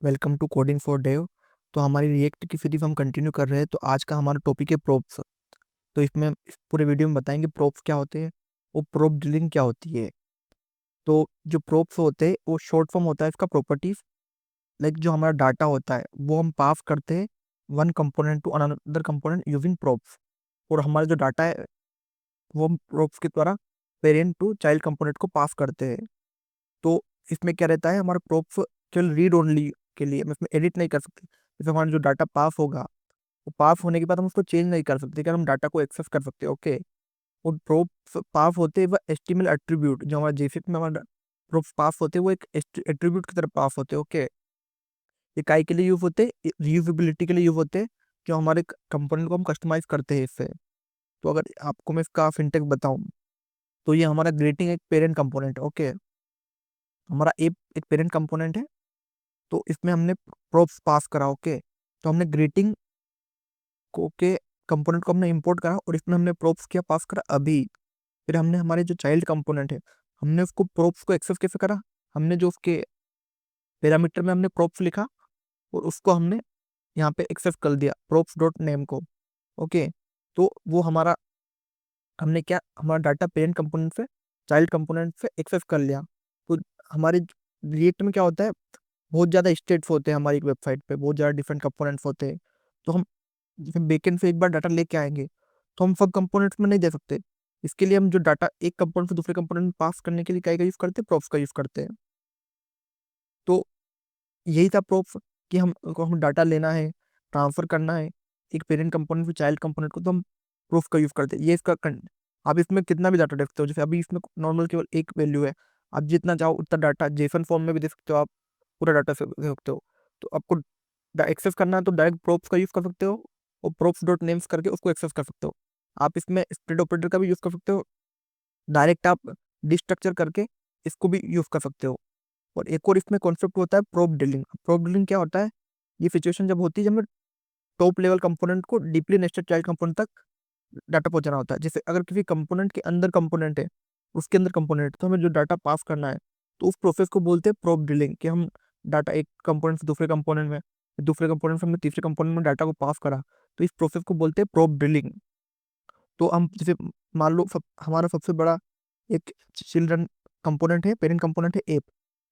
Welcome to coding for dev. तो हमारी react की सीरीज हम कंटिन्यू कर रहे हैं। तो आज का हमारा टॉपिक है प्रोप्स। तो इसमें इस पूरे वीडियो में बताएंगे प्रोप्स क्या होते हैं, वो प्रोप ड्रिलिंग क्या होती है। तो जो प्रोप्स होते हैं वो शॉर्ट फॉर्म होता है इसका प्रॉपर्टीज। लाइक जो हमारा डाटा होता है वो हम पास करते हैं one component to another component using props. और हमारा जो डाटा है वो हम प्रोप्स के द्वारा पेरेंट टू चाइल्ड कंपोनेंट को पास करते हैं। तो इसमें क्या रहता है, हमारा प्रोप्स केवल रीड ओनली के लिए, हम इसमें एडिट नहीं कर सकते। जैसे हमारा जो डाटा पास होगा वो पास होने के बाद हम उसको चेंज नहीं कर सकते, क्या हम डाटा को एक्सेस कर सकते हैं। ओके। और प्रोप्स पास होते हैं वह एचटीएमएल एट्रीब्यूट, जो हमारा जेसीपी में हमारा प्रोप्स पास होते हैं वो एक एट्रीब्यूट की तरह पास होते हैं। ओके। ये काई के लिए यूज होते हैं, रीयूजेबिलिटी के लिए यूज होते हैं, जो हमारे कंपोनेंट को हम कस्टमाइज करते हैं इससे। तो अगर आपको मैं इसका सिंटेक्स बताऊं तो ये हमारा ग्रीटिंग एक पेरेंट कंपोनेंट है। ओके। हमारा एप एक पेरेंट कंपोनेंट है, तो इसमें हमने प्रोप्स पास करा। ओके। तो हमने ग्रीटिंग को के कंपोनेंट को हमने इंपोर्ट करा और इसमें हमने प्रोप्स किया पास करा अभी। फिर हमने हमारे जो चाइल्ड कंपोनेंट है हमने उसको प्रोप्स को एक्सेस कैसे करा, हमने जो उसके पैरामीटर में हमने प्रोप्स लिखा और उसको हमने यहाँ पे एक्सेस कर दिया प्रोप्स डॉट नेम को। ओके। तो वो हमारा हमने क्या, हमारा डाटा पेरेंट कंपोनेंट से चाइल्ड कंपोनेंट से एक्सेस कर लिया। तो हमारे रिएक्ट में क्या होता है, बहुत ज़्यादा स्टेट्स होते हैं हमारी वेबसाइट पे, बहुत ज़्यादा डिफरेंट कंपोनेंट्स होते हैं। तो हम जैसे बैकएंड से एक बार डाटा लेके आएंगे तो हम सब कंपोनेंट्स में नहीं दे सकते। इसके लिए हम जो डाटा एक कंपोनेंट से दूसरे कंपोनेंट में पास करने के लिए क्या का यूज़ करते हैं, प्रोप्स का यूज़ करते हैं। तो यही था प्रोप्स, कि हम डाटा लेना है, ट्रांसफर करना है एक पेरेंट कंपोनेंट से चाइल्ड कंपोनेंट को, तो हम प्रोप्स का यूज़ करते हैं। ये इसका आप इसमें कितना भी डाटा दे सकते हो, जैसे अभी इसमें नॉर्मल केवल एक वैल्यू है, आप जितना चाहो उतना डाटा जेसन फॉर्म में भी दे सकते हो, आप पूरा डाटा से दे सकते हो। तो आपको एक्सेस करना है तो डायरेक्ट प्रोप्स का यूज़ कर सकते हो और प्रोप्स डॉट नेम्स करके उसको एक्सेस कर सकते हो। आप इसमें स्प्लिट ऑपरेटर का भी यूज़ कर सकते हो, डायरेक्ट आप डिस्ट्रक्चर करके इसको भी यूज़ कर सकते हो। और एक और इसमें कॉन्सेप्ट होता है प्रोप डीलिंग। प्रोप डीलिंग क्या होता है, ये सिचुएशन जब होती है जब हमें टॉप लेवल कंपोनेंट को डीपली नेस्टेड चाइल्ड कंपोनेंट तक डाटा पहुंचाना होता है। जैसे अगर किसी कंपोनेंट के अंदर कंपोनेंट है, उसके अंदर कंपोनेंट, तो हमें जो डाटा पास करना है तो उस प्रोसेस को बोलते हैं प्रोप डीलिंग, कि हम डाटा एक कंपोनेंट से दूसरे कंपोनेंट में, दूसरे कंपोनेंट से हमने तीसरे कंपोनेंट में डाटा को पास करा, तो इस प्रोसेस को बोलते हैं प्रोप डीलिंग। तो हम जैसे मान लो हमारा सबसे बड़ा एक चिल्ड्रन कंपोनेंट है, पेरेंट कंपोनेंट है एप।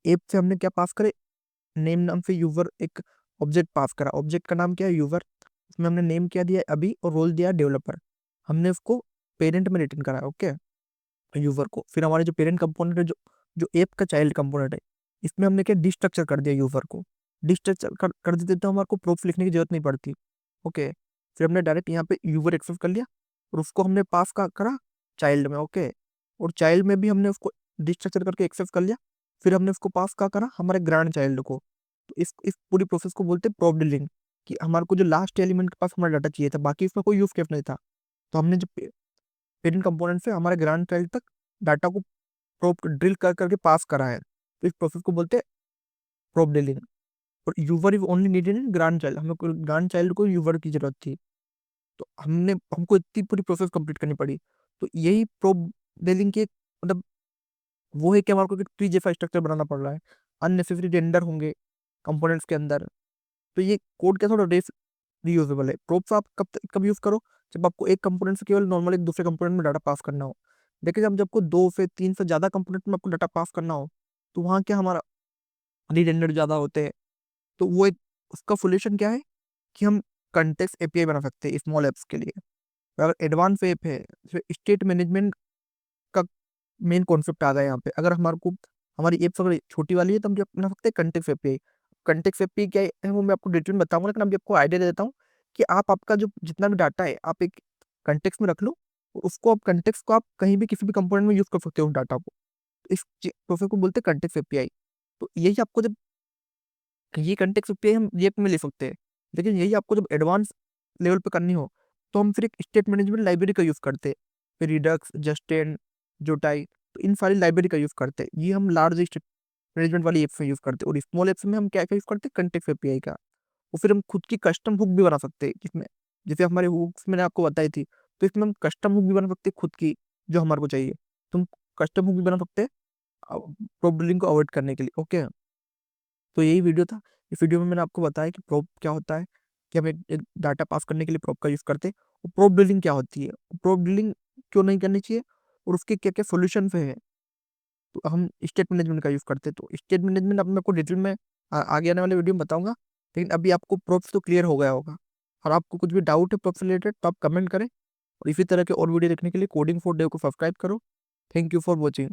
एप से हमने क्या पास करे, नेम नाम से यूजर एक ऑब्जेक्ट पास करा, ऑब्जेक्ट का नाम क्या है, यूजर। उसमें हमने नेम क्या दिया अभी और रोल दिया डेवलपर। हमने उसको पेरेंट में रिटर्न करा। ओके। यूजर को फिर हमारे जो पेरेंट कंपोनेंट है, जो जो एप का चाइल्ड कंपोनेंट है, इसमें हमने क्या डिस्ट्रक्चर कर दिया यूजर को। डिस्ट्रक्चर कर देते तो हमारे को प्रूफ लिखने की जरूरत नहीं पड़ती। ओके। फिर हमने डायरेक्ट यहाँ पे यूजर एक्सेस कर लिया और उसको हमने पास का करा चाइल्ड में। ओके। और चाइल्ड में भी हमने उसको डिस्ट्रक्चर करके एक्सेस कर लिया, फिर हमने उसको पास का करा हमारे ग्रैंड चाइल्ड को। तो इस पूरी प्रोसेस को बोलते हैं प्रोप डीलिंग, कि हमारे को जो लास्ट एलिमेंट के पास हमारा डाटा चाहिए था, बाकी इसमें कोई यूज केस नहीं था, तो हमने जो पेरेंट कंपोनेंट से हमारे ग्रैंड चाइल्ड तक डाटा को प्रोप ड्रिल कर करके पास करा है, तो इस प्रोसेस को बोलते हैं प्रोप डीलिंग। और your is only needed in grand child, हमें ग्रैंड चाइल्ड को यूवर की जरूरत थी, तो हमको इतनी पूरी प्रोसेस कंप्लीट करनी पड़ी। तो यही प्रोप डीलिंग की मतलब वो है कि हमारे को एक ट्री जैसा स्ट्रक्चर बनाना पड़ रहा है, अननेसेसरी रेंडर होंगे कंपोनेंट्स के अंदर। तो ये कोड क्या थोड़ा रीयूजेबल है। प्रोप्स आप कब यूज करो, जब आपको एक कंपोनेंट से केवल नॉर्मल एक दूसरे कंपोनेंट में डाटा पास करना हो। देखिए जब आपको दो से तीन से ज्यादा कंपोनेंट में आपको डाटा पास करना हो, तो वहाँ क्या हमारा रिडेंडर ज्यादा होते हैं। तो वो एक उसका सोल्यूशन क्या है, कि हम कंटेक्स्ट एपीआई बना सकते हैं स्मॉल एप्स के लिए। अगर एडवांस ऐप है, स्टेट मैनेजमेंट का मेन कॉन्सेप्ट आ गया यहाँ पे। अगर हमारे को हमारी एप्स अगर छोटी वाली है तो हम जो बना सकते हैं कंटेक्स्ट एपीआई। कंटेक्स्ट एपीआई क्या है वो मैं आपको डिटेल में बताऊंगा, लेकिन अभी आपको आइडिया दे देता हूँ कि आप आपका जो जितना भी डाटा है आप एक कंटेक्स्ट में रख लो, और उसको आप कंटेक्स्ट को आप कहीं भी किसी भी कंपोनेंट में यूज कर सकते हो उस डाटा को। इस प्रोसेस को बोलते हैं कंटेक्स्ट एपीआई। तो यही आपको जब ये कंटेक्स्ट एपीआई हम रिएक्ट में ले सकते हैं, लेकिन यही आपको जब एडवांस लेवल पे करनी हो तो हम फिर एक स्टेट मैनेजमेंट लाइब्रेरी का यूज करते हैं, फिर रिडक्स, जस्टिन, जोटाई, तो इन सारी लाइब्रेरी का यूज करते हैं। ये हम लार्ज स्टेट मैनेजमेंट वाली एप्स में यूज करते हैं, और स्मॉल एप्स में हम क्या क्या यूज करते हैं, कंटेक्स्ट एपीआई का। और फिर हम खुद की कस्टम हुक भी बना सकते हैं इसमें, जैसे हमारे हुक्स मैंने आपको बताई थी, तो इसमें हम कस्टम हुक भी बना सकते हैं खुद की, जो हमारे को चाहिए। तुम कस्टम हुक भी बना सकते हैं प्रॉब्लम को अवॉइड करने के लिए। ओके। तो यही वीडियो था, इस वीडियो में मैंने आपको बताया कि प्रोब क्या होता है, कि हम एक डाटा पास करने के लिए प्रोब का यूज़ करते हैं, और प्रोब ड्रिलिंग क्या होती है, प्रोब ड्रिलिंग क्यों नहीं करनी चाहिए, और उसके क्या क्या सोल्यूशन है। तो हम स्टेट मैनेजमेंट का यूज़ करते हैं। तो स्टेट मैनेजमेंट अब मैं आपको डिटेल में आगे आने वाले वीडियो में बताऊंगा, लेकिन अभी आपको प्रोब्स तो क्लियर हो गया होगा। और आपको कुछ भी डाउट है प्रोब से रिलेटेड तो आप कमेंट करें, और इसी तरह के और वीडियो देखने के लिए कोडिंग फॉर डेव को सब्सक्राइब करो। Thank you for watching.